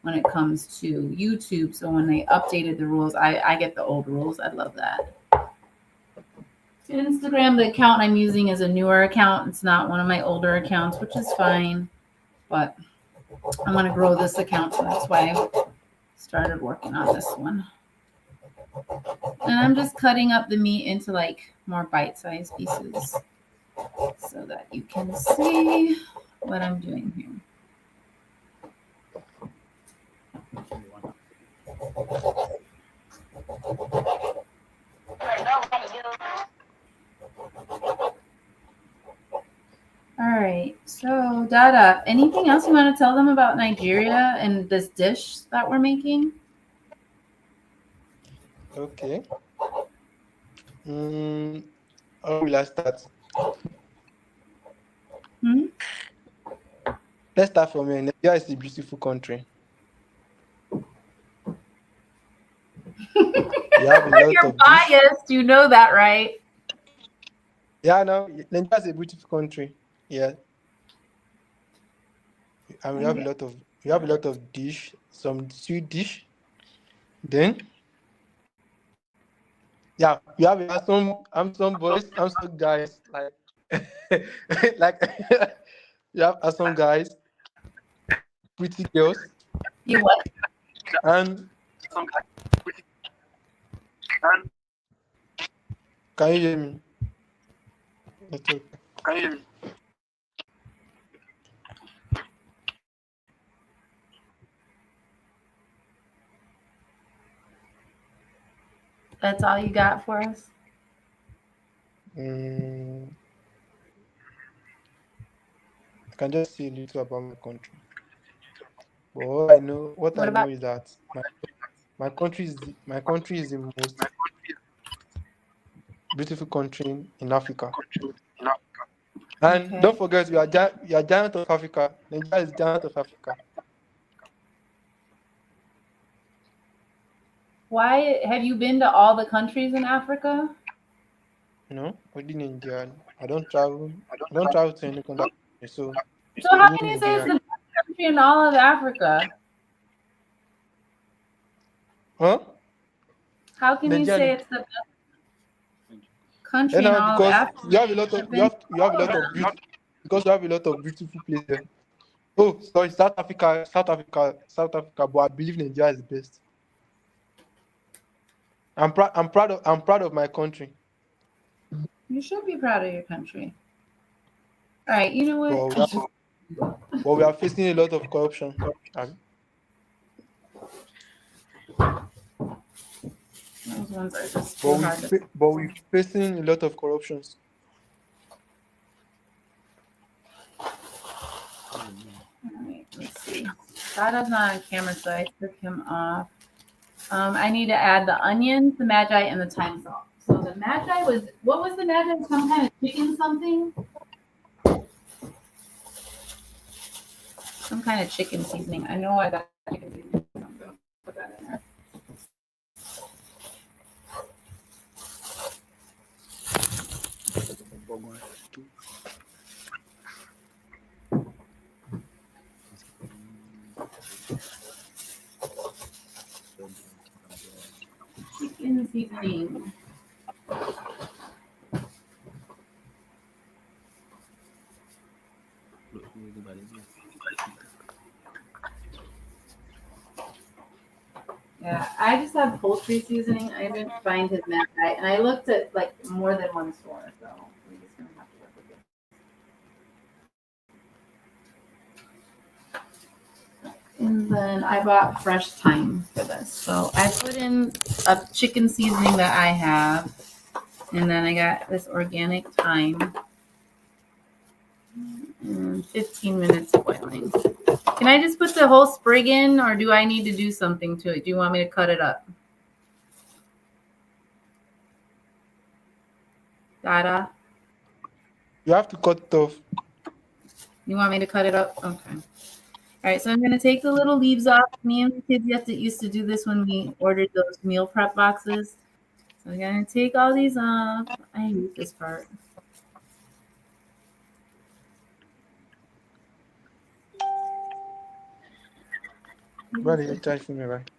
S1: when it comes to YouTube. So when they updated the rules, I get the old rules. I love that. Instagram, the account I'm using is a newer account. It's not one of my older accounts, which is fine. But I want to grow this account, so that's why I started working on this one. And I'm just cutting up the meat into like more bite-sized pieces so that you can see what I'm doing here. All right, so Dada, anything else you want to tell them about Nigeria and this dish that we're making?
S6: Okay. How will I start? Let's start from here. Nigeria is a beautiful country. You have a lot
S1: You're
S6: of
S1: biased, you know that, right?
S6: Yeah, no, Nigeria is a beautiful country. Yeah. And we have a lot of dish, some sweet dish. Then yeah, we have some boys, some guys like like you have some guys, pretty girls,
S1: You what?
S6: and can you hear me? Okay.
S1: That's all you got for us?
S6: I can just say a little about my country. But what I know is that my country is the most beautiful country in Africa. And
S1: Okay.
S6: don't forget, we are giant of Africa. Nigeria is giant of Africa.
S1: Why have you been to all the countries in Africa?
S6: Within India, I don't travel to any country. So
S1: how
S6: within
S1: can you say it's
S6: Nigeria.
S1: the best country in all of Africa?
S6: Huh?
S1: How can you say it's the best country in all of
S6: Because
S1: Africa?
S6: you have a lot of beautiful places. Oh, sorry, South Africa. But I believe Nigeria is the best. I'm proud of my country.
S1: You should be proud of your country. All right, you know what?
S6: But we are facing a lot of corruption.
S1: Those ones are just too hard to...
S6: But we're facing a lot of corruptions.
S1: All right, let's see. Dada's not on camera, so I took him off. I need to add the onions, the Magi, and the thyme salt. So the Magi what was the Magi? Some kind of chicken something? Some kind of chicken seasoning. I know I got chicken seasoning. I'm gonna put that in there. Chicken seasoning. Yeah, I just have poultry seasoning. I didn't find his Magi, and I looked at like more than one store, so we're just gonna have to work with it. And then I bought fresh thyme for this. So I put in a chicken seasoning that I have, and then I got this organic thyme. And 15 minutes boiling. Can I just put the whole sprig in, or do I need to do something to it? Do you want me to cut it up? Dada?
S6: You have to cut it off.
S1: You want me to cut it up? Okay. All right, so I'm going to take the little leaves off. Me and the kids used to do this when we ordered those meal prep boxes. So I'm going to take all these off. I hate this part.
S6: Brother, you try for me, right?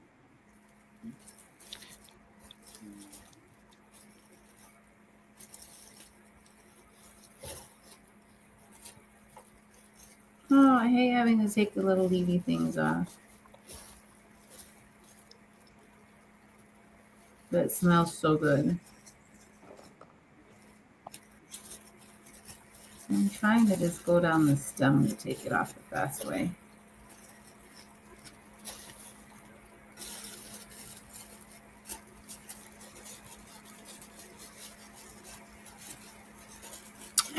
S1: Oh, I hate having to take the little leafy things off. But it smells so good. I'm trying to just go down the stem to take it off the fast way.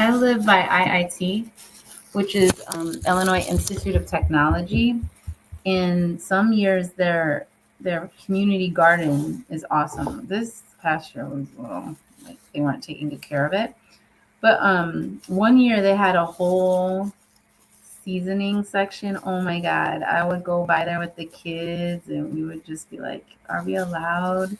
S1: I live by IIT, which is Illinois Institute of Technology. In some years, their community garden is awesome. This past year was like they weren't taking good care of it. But one year they had a whole seasoning section. Oh my God. I would go by there with the kids and we would just be like, are we allowed?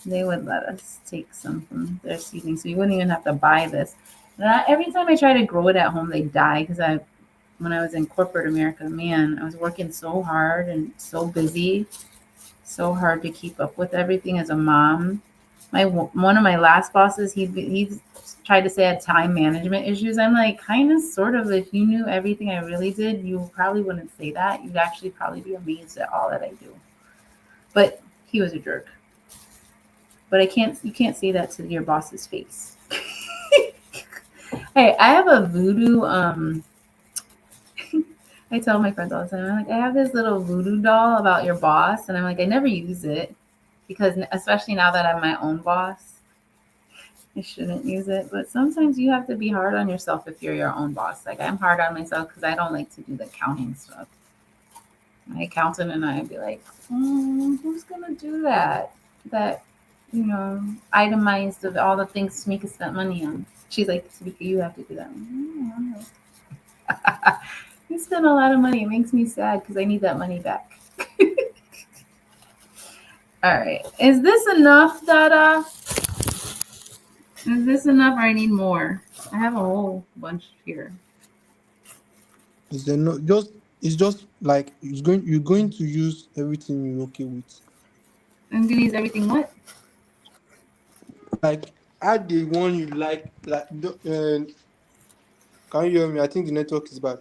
S1: They would let us take some from their seasoning. So you wouldn't even have to buy this. And every time I try to grow it at home, they die because when I was in corporate America, man, I was working so hard and so busy, so hard to keep up with everything as a mom. One of my last bosses, he tried to say I had time management issues. I'm like, kind of, sort of. If you knew everything I really did, you probably wouldn't say that. You'd actually probably be amazed at all that I do. But he was a jerk. But you can't say that to your boss's face. Hey, I have a voodoo. I tell my friends all the time, I'm like, I have this little voodoo doll about your boss, and I'm like, I never use it because, especially now that I'm my own boss, I shouldn't use it. But sometimes you have to be hard on yourself if you're your own boss. Like I'm hard on myself because I don't like to do the accounting stuff. My accountant and I would be like, who's gonna do that? That itemized of all the things TeMeka spent money on. She's like, TeMeka, you have to do that. You spend a lot of money. It makes me sad because I need that money back. All right. Is this enough, Dada? Is this enough or I need more? I have a whole bunch here.
S6: Is there no it's just like you're going to use everything you're okay with.
S1: I'm gonna use everything what?
S6: Like add the one you like can you hear me? I think the network is bad.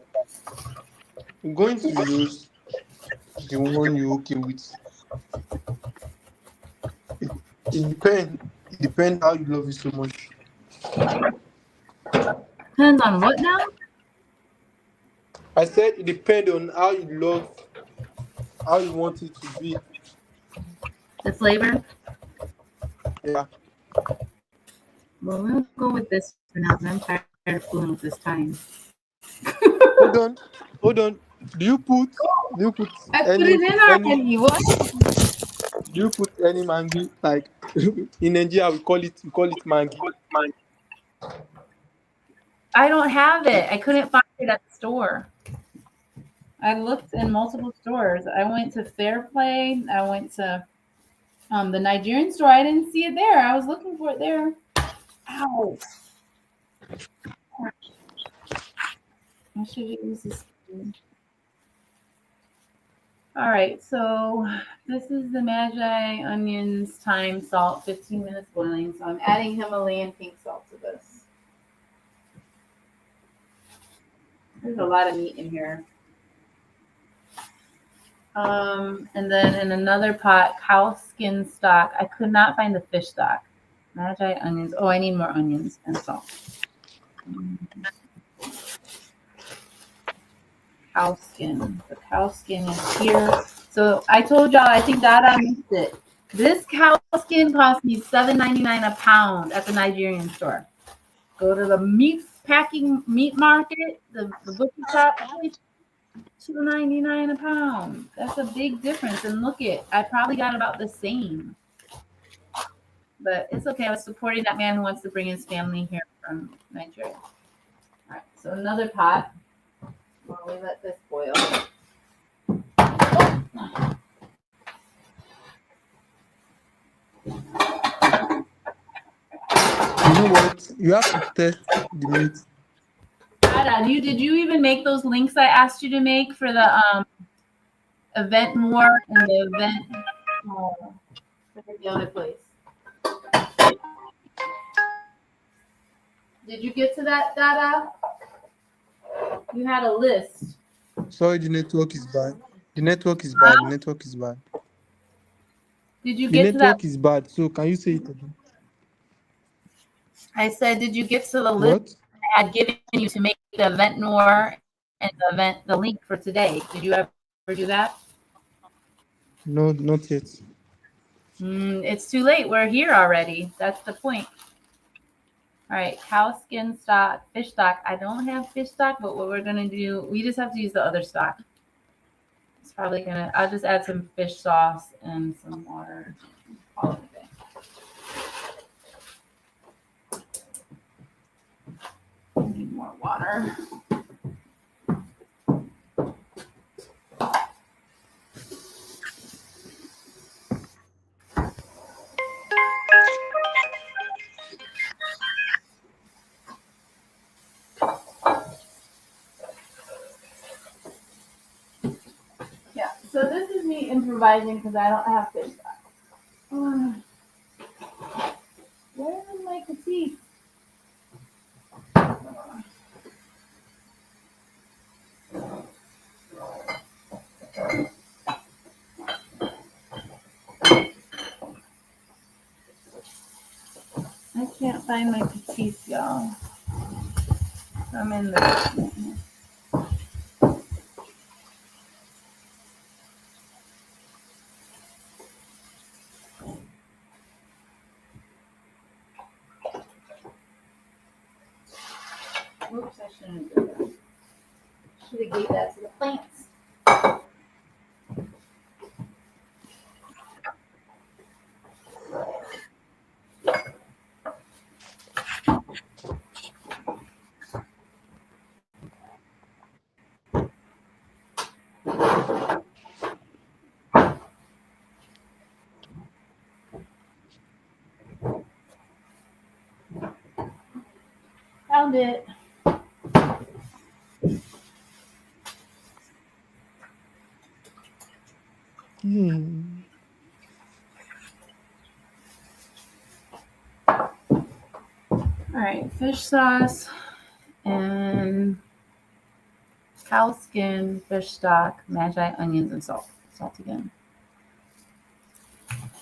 S6: I'm going to use the one you're okay with. It depends how you love it so much.
S1: Depends on what now?
S6: I said it depends on how you want it to be.
S1: The flavor?
S6: Yeah.
S1: Well, we'll go with this for now because I'm tired of fooling with this time.
S6: Hold on. Do you put
S1: I
S6: any
S1: put it in already. What?
S6: do you put any Maggi? Like in Nigeria we call it Maggi.
S1: I don't have it. I couldn't find it at the store. I looked in multiple stores. I went to Fairplay. I went to the Nigerian store. I didn't see it there. I was looking for it there. Ow. I should use this. All right, so this is the Magi, onions, thyme, salt, 15 minutes boiling. So I'm adding Himalayan pink salt to this. There's a lot of meat in here. And then in another pot, cow skin stock. I could not find the fish stock. Magi, onions. Oh, I need more onions and salt. Cow skin. The cow skin is here. So I told y'all, I think Dada missed it. This cow skin cost me $7.99 a pound at the Nigerian store. Go to the meat market, the butcher shop, $2.99 a pound. That's a big difference. And look I probably got about the same. But it's okay. I was supporting that man who wants to bring his family here from Nigeria. All right, so another pot. While we let this boil.
S6: You know what? You have to test the meat.
S1: Dada, did you even make those links I asked you to make for the Event more and the event. Oh, I forget the other place. Did you get to that, Dada? You had a list.
S6: Sorry, the network is bad. The network is bad. The network is bad.
S1: Did you
S6: The
S1: get to that?
S6: network is bad. So can you say it again?
S1: I said, did you get to the list
S6: What?
S1: I had given you to make the event noir and the link for today? Did you ever do that?
S6: No, not yet.
S1: It's too late. We're here already. That's the point. All right, cow skin stock, fish stock. I don't have fish stock, but what we're gonna do, we just have to use the other stock. It's probably gonna. I'll just add some fish sauce and some water. Call it a day. Need more water. Yeah, so this is me improvising because I don't have fish stock. Where is my critique? I can't find my critique, y'all. I'm in the. Oops, I shouldn't have done that. Should have gave that to the plants. Found it. All right, fish sauce and cow skin, fish stock, magi, onions, and salt. Salt again.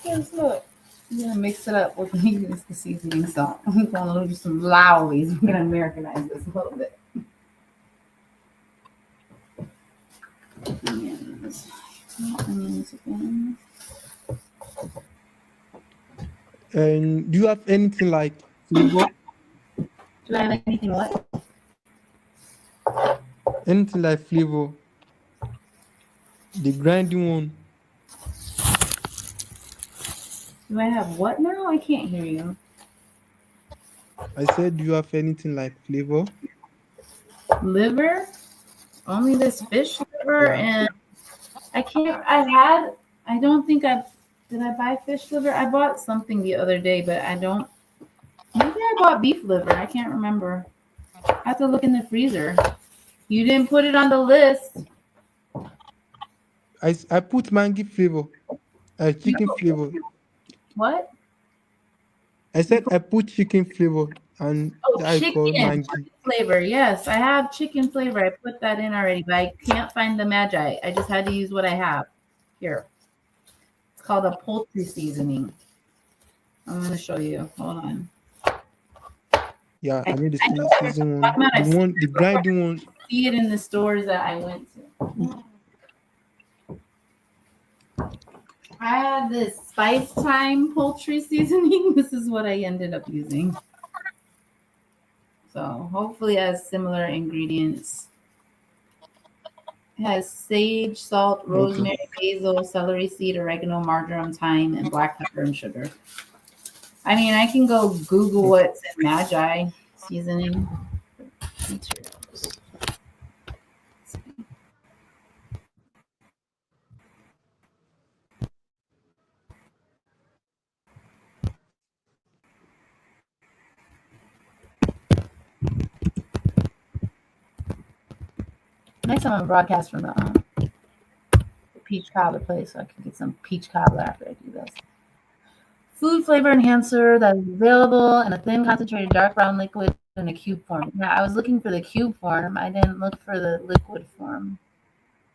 S1: Guess what? I'm gonna mix it up. We're gonna use the seasoning salt. I'm gonna do some lowlies. We're gonna Americanize this a little bit. Onions. Onions again.
S6: And do you have anything like flavor?
S1: Do I have anything what?
S6: Anything like flavor? The grinding one.
S1: Do I have what now? I can't hear you.
S6: I said, do you have anything like flavor?
S1: Liver? Only this fish liver,
S6: Yeah.
S1: and I can't. I don't think did I buy fish liver? I bought something the other day, but I don't. Maybe I bought beef liver. I can't remember. I have to look in the freezer. You didn't put it on the list.
S6: I put Maggi flavor. Chicken flavor.
S1: What?
S6: I said I put chicken flavor and
S1: Oh,
S6: I call
S1: chicken
S6: Maggi.
S1: flavor. Yes, I have chicken flavor. I put that in already, but I can't find the magi. I just had to use what I have. Here. It's called a poultry seasoning. I'm going to show you. Hold on.
S6: Yeah, I need the season one. The grinding one.
S1: See it in the stores that I went to. I have this spice thyme poultry seasoning. This is what I ended up using. So hopefully it has similar ingredients. It has sage, salt, rosemary, basil, celery seed, oregano, marjoram, thyme, and black pepper and sugar. I mean, I can go Google what's in Magi seasoning. Materials. Next time I'm broadcast from the peach cobbler place so I can get some peach cobbler after I do this. Food flavor enhancer that is available in a thin, concentrated, dark brown liquid in a cube form. Now, I was looking for the cube form. I didn't look for the liquid form.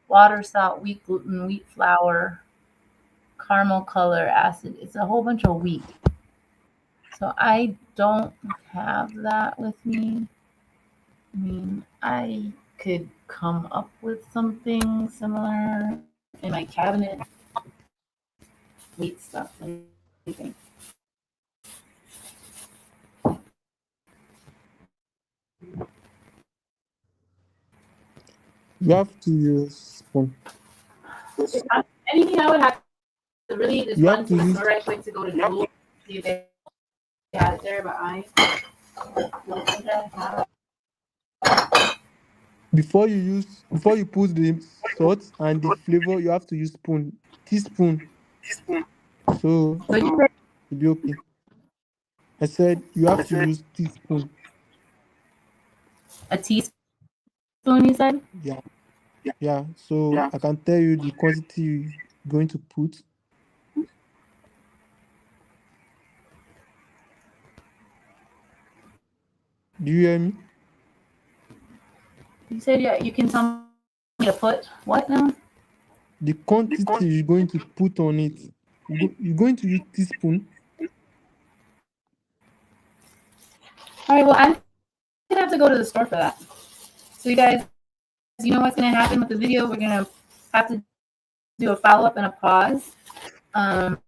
S1: Water, salt, wheat gluten, wheat flour, caramel color, acid. It's a whole bunch of wheat. So I don't have that with me. I mean, I could come up with something similar in my cabinet. Wheat stuff. What do you think?
S6: You have to use spoon.
S1: Anything I would have to really just
S6: You
S1: run
S6: have
S1: to
S6: to
S1: the
S6: use
S1: store right quick to go to Jewel, see if they had it there, but I don't think I have.
S6: before you put the salt and the flavor, you have to use spoon, teaspoon. So
S1: So you said
S6: it'll be okay. I said you have to use teaspoon.
S1: a teaspoon, you said?
S6: Yeah, yeah. So I can tell you the quantity you're going to put. Do you hear me?
S1: You said yeah, you can tell me to put what now?
S6: The quantity you're going to put on it. You're going to use teaspoon.
S1: All right, well, I'm gonna have to go to the store for that. So you guys, you know what's gonna happen with the video? We're gonna have to do a follow-up and a pause. But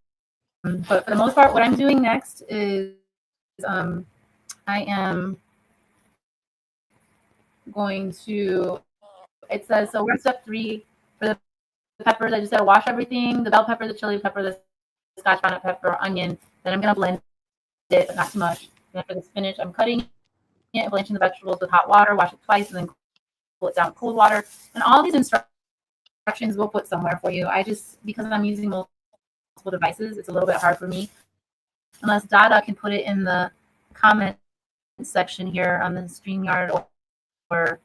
S1: for the most part, what I'm doing next is I am going to, it says, so we're step 3 for the peppers. I just gotta wash everything, the bell pepper, the chili pepper, the Scotch bonnet pepper, onion. Then I'm gonna blend it, but not too much. Then for the spinach, I'm cutting it, blanching the vegetables with hot water, wash it twice, and then cool it down with cold water. And all these instructions we'll put somewhere for you. I just, because I'm using multiple devices, it's a little bit hard for me. Unless Dada can put it in the comment section here on the StreamYard, or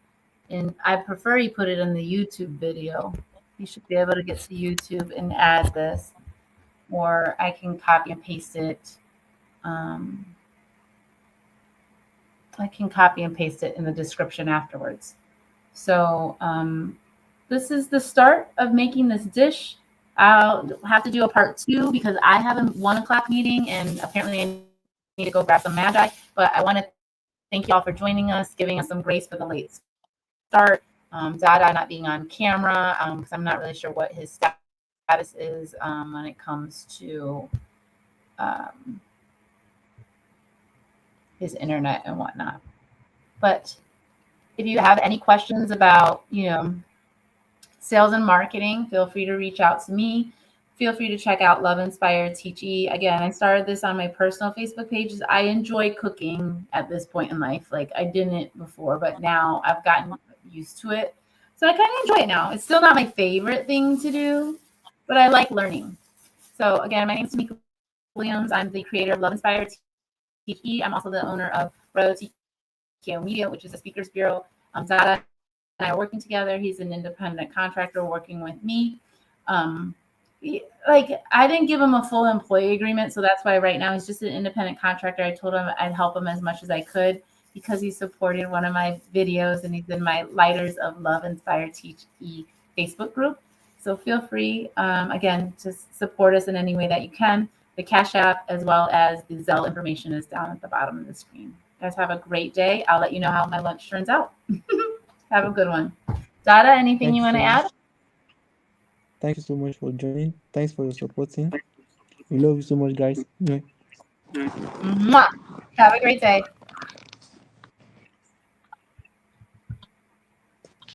S1: in, I prefer you put it in the YouTube video. You should be able to get to YouTube and add this, or I can copy and paste it. I can copy and paste it in the description afterwards. So this is the start of making this dish. I'll have to do a part 2 because I have a 1 o'clock meeting and apparently I need to go grab some Magi. But I want to thank you all for joining us, giving us some grace for the late start. Dada not being on camera because I'm not really sure what his status is when it comes to his internet and whatnot. But if you have any questions about, sales and marketing, feel free to reach out to me. Feel free to check out Love Inspired Teach E. Again, I started this on my personal Facebook pages. I enjoy cooking at this point in life. Like I didn't before, but now I've gotten used to it. So I kind of enjoy it now. It's still not my favorite thing to do, but I like learning. So again, my name is TeMeka Williams. I'm the creator of Love Inspired Teach E. I'm also the owner of orodo Media, which is a speakers bureau. Dada and I are working together. He's an independent contractor working with me. I didn't give him a full employee agreement, so that's why right now he's just an independent contractor. I told him I'd help him as much as I could because he supported one of my videos and he's in my Lighters of Love Inspired Teach E Facebook group. So feel free, again, to support us in any way that you can. The Cash App as well as the Zelle information is down at the bottom of the screen. Guys, have a great day. I'll let you know how my lunch turns out. Have a good one. Dada, anything you want to add?
S6: Thank you so much for joining. Thanks for your supporting. We love you so much, guys.
S1: Mwah. Have a great day.